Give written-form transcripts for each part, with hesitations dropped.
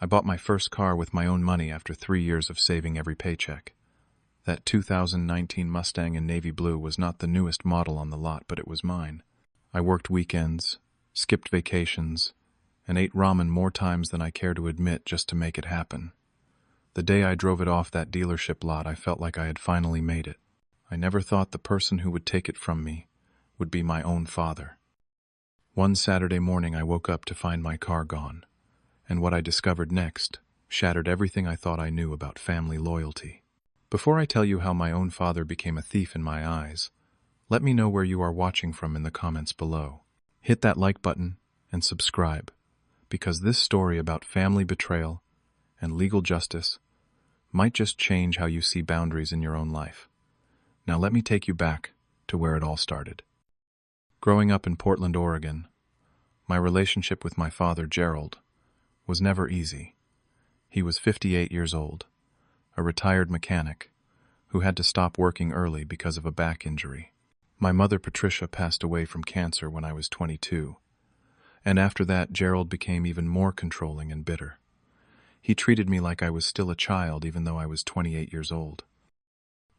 I bought my first car with my own money after 3 years of saving every paycheck. That 2019 Mustang in navy blue was not the newest model on the lot, but it was mine. I worked weekends, skipped vacations, and ate ramen more times than I care to admit just to make it happen. The day I drove it off that dealership lot, I felt like I had finally made it. I never thought the person who would take it from me would be my own father. One Saturday morning I woke up to find my car gone, and what I discovered next shattered everything I thought I knew about family loyalty. Before I tell you how my own father became a thief in my eyes, let me know where you are watching from in the comments below. Hit that like button and subscribe, because this story about family betrayal and legal justice might just change how you see boundaries in your own life. Now let me take you back to where it all started. Growing up in Portland, Oregon, my relationship with my father, Gerald, was never easy. He was 58 years old, a retired mechanic who had to stop working early because of a back injury. My mother, Patricia, passed away from cancer when I was 22, and after that, Gerald became even more controlling and bitter. He treated me like I was still a child even though I was 28 years old.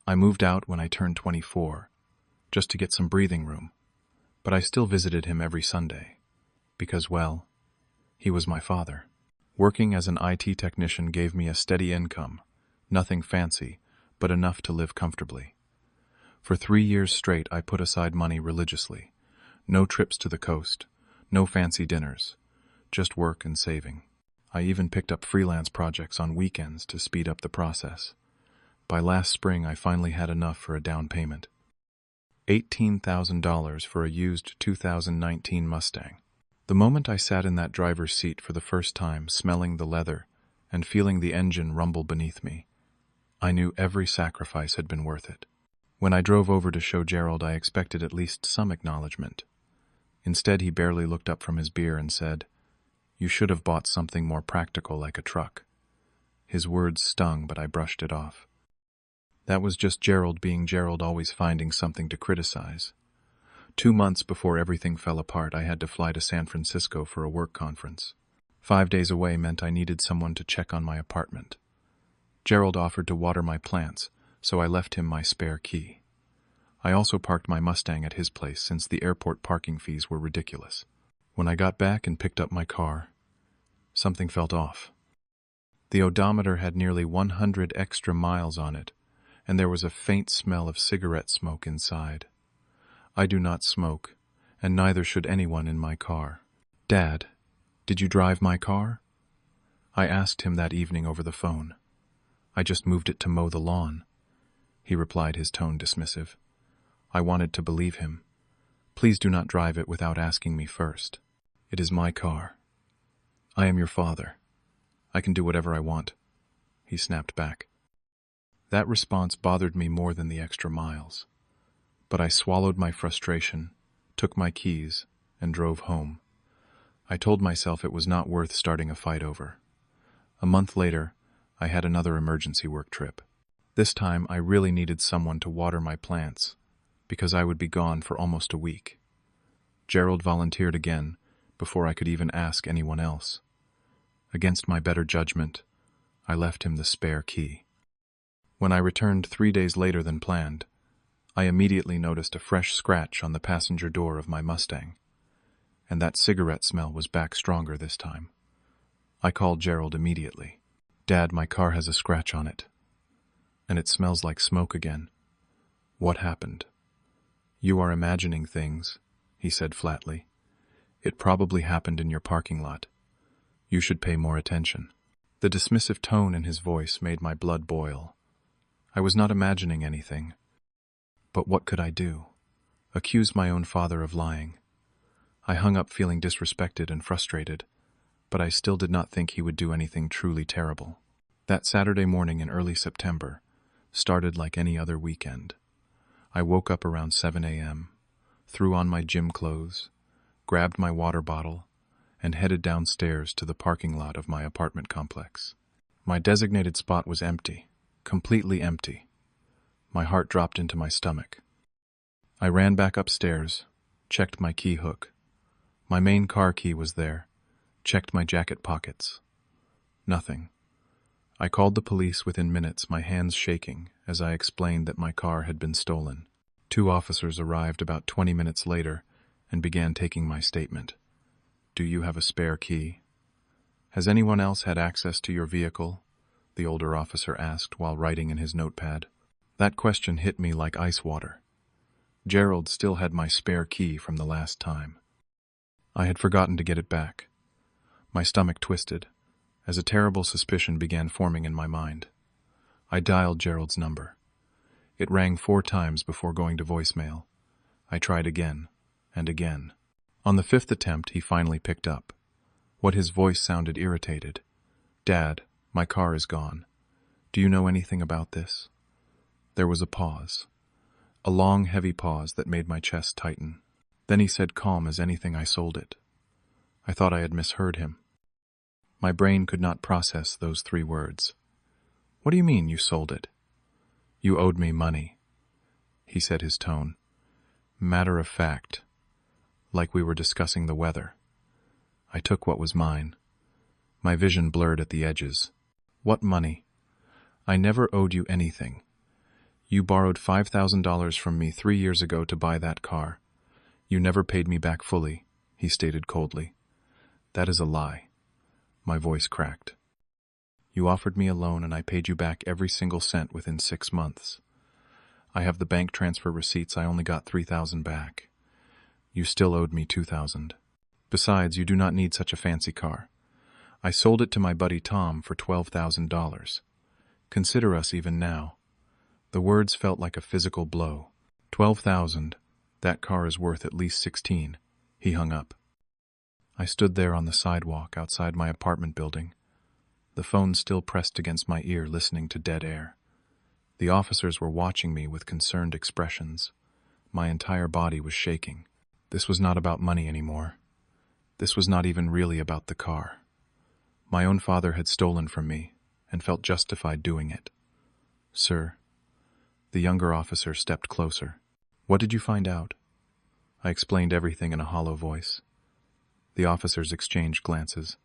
I moved out when I turned 24, just to get some breathing room, but I still visited him every Sunday, because, well, he was my father. Working as an IT technician gave me a steady income, nothing fancy, but enough to live comfortably. For 3 years straight, I put aside money religiously. No trips to the coast, no fancy dinners, just work and saving. I even picked up freelance projects on weekends to speed up the process. By last spring, I finally had enough for a down payment. $18,000 for a used 2019 Mustang. The moment I sat in that driver's seat for the first time, smelling the leather and feeling the engine rumble beneath me, I knew every sacrifice had been worth it. When I drove over to show Gerald, I expected at least some acknowledgement. Instead, he barely looked up from his beer and said, "You should have bought something more practical like a truck." His words stung, but I brushed it off. That was just Gerald being Gerald, always finding something to criticize. 2 months before everything fell apart, I had to fly to San Francisco for a work conference. 5 days away meant I needed someone to check on my apartment. Gerald offered to water my plants, so I left him my spare key. I also parked my Mustang at his place since the airport parking fees were ridiculous. When I got back and picked up my car, something felt off. The odometer had nearly 100 extra miles on it, and there was a faint smell of cigarette smoke inside. I do not smoke, and neither should anyone in my car. "Dad, did you drive my car?" I asked him that evening over the phone. "I just moved it to mow the lawn," he replied, his tone dismissive. I wanted to believe him. "Please do not drive it without asking me first. It is my car. I am your father. I can do whatever I want," he snapped back. That response bothered me more than the extra miles. But I swallowed my frustration, took my keys, and drove home. I told myself it was not worth starting a fight over. A month later, I had another emergency work trip. This time, I really needed someone to water my plants, because I would be gone for almost a week. Gerald volunteered again, before I could even ask anyone else. Against my better judgment, I left him the spare key. When I returned 3 days later than planned, I immediately noticed a fresh scratch on the passenger door of my Mustang, and that cigarette smell was back stronger this time. I called Gerald immediately. "Dad, my car has a scratch on it, and it smells like smoke again. What happened?" "You are imagining things," he said flatly. "It probably happened in your parking lot. You should pay more attention." The dismissive tone in his voice made my blood boil. I was not imagining anything. But what could I do? Accuse my own father of lying? I hung up feeling disrespected and frustrated, but I still did not think he would do anything truly terrible. That Saturday morning in early September started like any other weekend. I woke up around 7 a.m., threw on my gym clothes, grabbed my water bottle, and headed downstairs to the parking lot of my apartment complex. My designated spot was empty, completely empty. My heart dropped into my stomach. I ran back upstairs, checked my key hook. My main car key was there, checked my jacket pockets. Nothing. I called the police within minutes, my hands shaking, as I explained that my car had been stolen. 2 officers arrived about 20 minutes later and began taking my statement. "Do you have a spare key?" "Has anyone else had access to your vehicle?" the older officer asked while writing in his notepad. That question hit me like ice water. Gerald still had my spare key from the last time. I had forgotten to get it back. My stomach twisted, as a terrible suspicion began forming in my mind. I dialed Gerald's number. It rang 4 times before going to voicemail. I tried again, and again. On the 5th attempt, he finally picked up. What his voice sounded irritated. "Dad, my car is gone. Do you know anything about this?" There was a pause. A long, heavy pause that made my chest tighten. Then he said, calm as anything, "I sold it." I thought I had misheard him. My brain could not process those 3 words. "What do you mean, you sold it?" "You owed me money," he said, his tone matter of fact, like we were discussing the weather. I took what was mine. My vision blurred at the edges. "What money? I never owed you anything. You borrowed $5,000 from me 3 years ago to buy that car. You never paid me back fully," he stated coldly. "That is a lie." My voice cracked. "You offered me a loan and I paid you back every single cent within 6 months. I have the bank transfer receipts. I only got $3,000 back. You still owed me $2,000. Besides, you do not need such a fancy car. I sold it to my buddy Tom for $12,000. Consider us even now." The words felt like a physical blow. $12,000. That car is worth at least 16. He hung up. I stood there on the sidewalk outside my apartment building, the phone still pressed against my ear, listening to dead air. The officers were watching me with concerned expressions. My entire body was shaking. This was not about money anymore. This was not even really about the car. My own father had stolen from me and felt justified doing it. "Sir." The younger officer stepped closer. "What did you find out?" I explained everything in a hollow voice. The officers exchanged glances.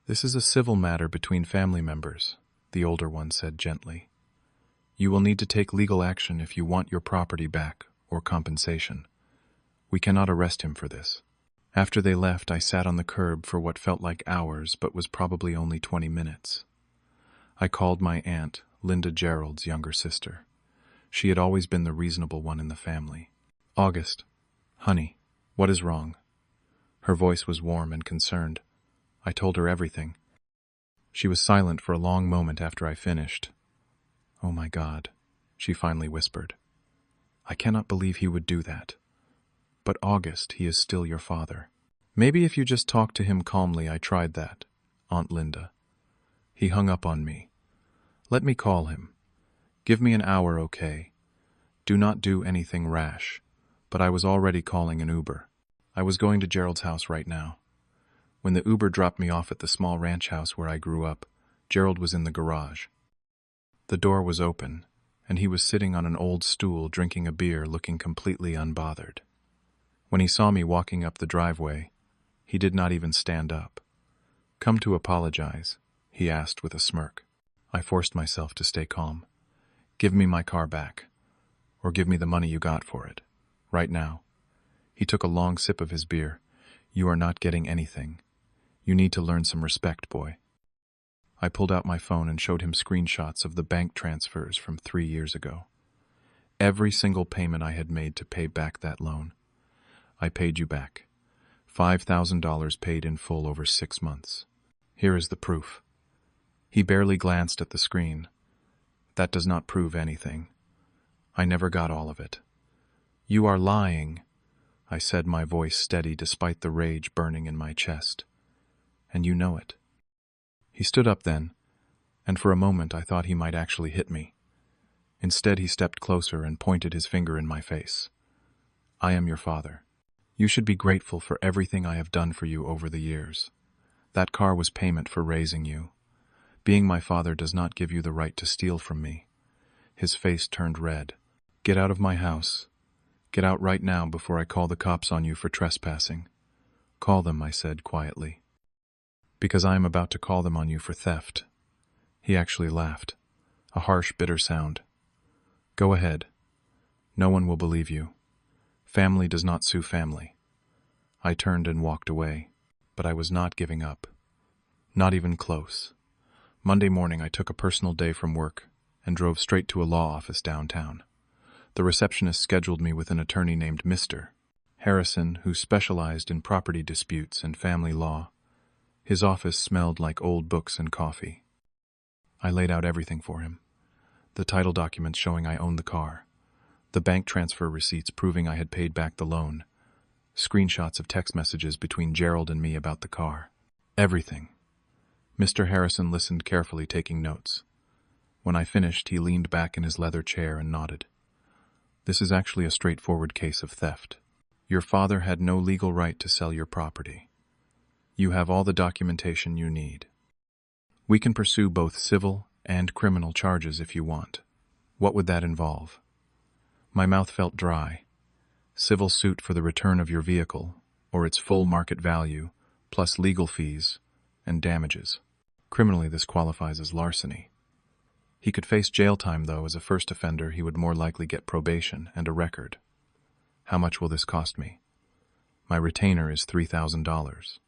"This is a civil matter between family members," the older one said gently. "You will need to take legal action if you want your property back or compensation. We cannot arrest him for this." After they left, I sat on the curb for what felt like hours but was probably only 20 minutes. I called my aunt, Linda, Gerald's younger sister. She had always been the reasonable one in the family. "August, honey, what is wrong?" Her voice was warm and concerned. I told her everything. She was silent for a long moment after I finished. "Oh my God," she finally whispered. "I cannot believe he would do that. But August, he is still your father. Maybe if you just talk to him calmly." I tried that, Aunt Linda. He hung up on me. "Let me call him. Give me an hour, okay? Do not do anything rash." But I was already calling an Uber. I was going to Gerald's house right now. When the Uber dropped me off at the small ranch house where I grew up, Gerald was in the garage. The door was open, and he was sitting on an old stool drinking a beer, looking completely unbothered. When he saw me walking up the driveway, he did not even stand up. "Come to apologize?" he asked with a smirk. I forced myself to stay calm. "Give me my car back, or give me the money you got for it. Right now." He took a long sip of his beer. "You are not getting anything. You need to learn some respect, boy." I pulled out my phone and showed him screenshots of the bank transfers from 3 years ago. Every single payment I had made to pay back that loan. "I paid you back. $5,000 paid in full over 6 months. Here is the proof." He barely glanced at the screen. "That does not prove anything. I never got all of it." "You are lying," I said, my voice steady despite the rage burning in my chest. "And you know it." He stood up then, and for a moment I thought he might actually hit me. Instead, he stepped closer and pointed his finger in my face. "I am your father. You should be grateful for everything I have done for you over the years. That car was payment for raising you. Being my father does not give you the right to steal from me." His face turned red. "Get out of my house. Get out right now before I call the cops on you for trespassing." "Call them," I said quietly. Because I am about to call them on you for theft. He actually laughed, a harsh, bitter sound. Go ahead. No one will believe you. Family does not sue family. I turned and walked away, but I was not giving up. Not even close. Monday morning, I took a personal day from work and drove straight to a law office downtown. The receptionist scheduled me with an attorney named Mr. Harrison, who specialized in property disputes and family law. His office smelled like old books and coffee. I laid out everything for him. The title documents showing I owned the car. The bank transfer receipts proving I had paid back the loan. Screenshots of text messages between Gerald and me about the car. Everything. Mr. Harrison listened carefully, taking notes. When I finished, he leaned back in his leather chair and nodded. This is actually a straightforward case of theft. Your father had no legal right to sell your property. You have all the documentation you need. We can pursue both civil and criminal charges if you want. What would that involve? My mouth felt dry. Civil suit for the return of your vehicle, or its full market value, plus legal fees and damages. Criminally, this qualifies as larceny. He could face jail time, though. As a first offender, he would more likely get probation and a record. How much will this cost me? My retainer is $3,000.